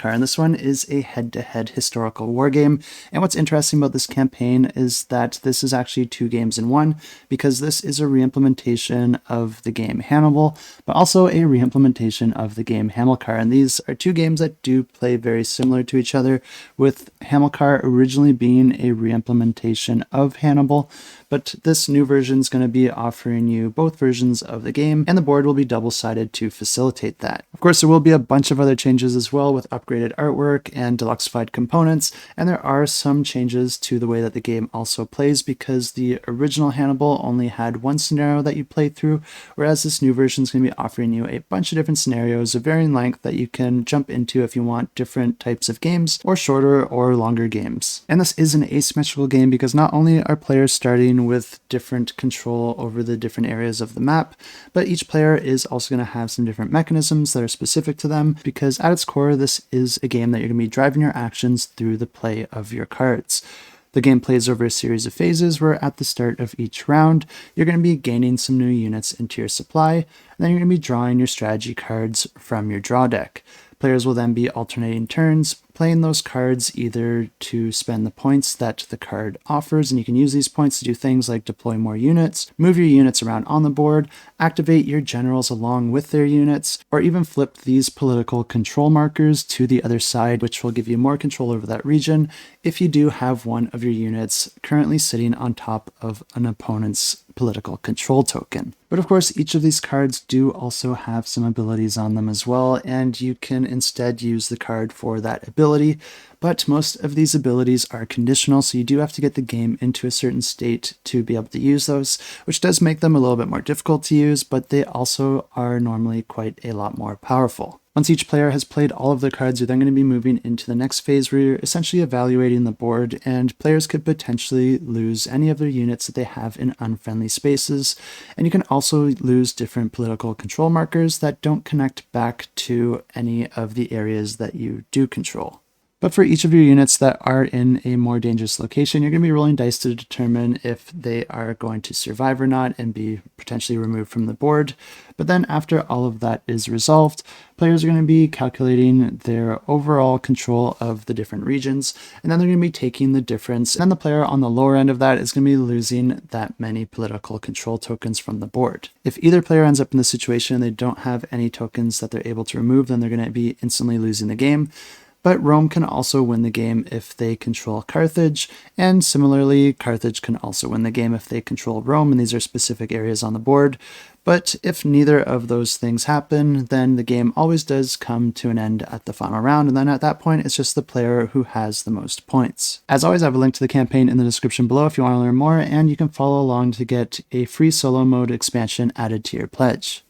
Hamilcar, and this one is a head-to-head historical war game. And what's interesting about this campaign is that this is actually 2 games in one, because this is a reimplementation of the game Hannibal, but also a reimplementation of the game Hamilcar. And these are 2 games that do play very similar to each other, with Hamilcar originally being a reimplementation of Hannibal, but this new version is going to be offering you both versions of the game, and the board will be double-sided to facilitate that. Of course, there will be a bunch of other changes as well, with upgraded artwork and deluxified components, and there are some changes to the way that the game also plays, because the original Hannibal only had one scenario that you play through, whereas this new version is going to be offering you a bunch of different scenarios of varying length that you can jump into if you want different types of games, or shorter or longer games. And this is an asymmetrical game because not only are players starting with different control over the different areas of the map, but each player is also going to have some different mechanisms that are specific to them, because at its core, this is a game that you're going to be driving your actions through the play of your cards. The game plays over a series of phases where at the start of each round, you're going to be gaining some new units into your supply, and then you're going to be drawing your strategy cards from your draw deck. Players will then be alternating turns, playing those cards either to spend the points that the card offers, and you can use these points to do things like deploy more units, move your units around on the board, activate your generals along with their units, or even flip these political control markers to the other side, which will give you more control over that region if you do have one of your units currently sitting on top of an opponent's political control token. But of course, each of these cards do also have some abilities on them as well, and you can instead use the card for that ability. But most of these abilities are conditional, so you do have to get the game into a certain state to be able to use those, which does make them a little bit more difficult to use, but they also are normally quite a lot more powerful. Once each player has played all of their cards, you're then going to be moving into the next phase where you're essentially evaluating the board, and players could potentially lose any of their units that they have in unfriendly spaces, and you can also lose different political control markers that don't connect back to any of the areas that you do control. But for each of your units that are in a more dangerous location, you're going to be rolling dice to determine if they are going to survive or not and be potentially removed from the board. But then after all of that is resolved, players are going to be calculating their overall control of the different regions, and then they're going to be taking the difference, and then the player on the lower end of that is going to be losing that many political control tokens from the board. If either player ends up in the situation and they don't have any tokens that they're able to remove, then they're going to be instantly losing the game. But Rome can also win the game if they control Carthage, and similarly, Carthage can also win the game if they control Rome, and these are specific areas on the board. But if neither of those things happen, then the game always does come to an end at the final round, and then at that point, it's just the player who has the most points. As always, I have a link to the campaign in the description below if you want to learn more, and you can follow along to get a free solo mode expansion added to your pledge.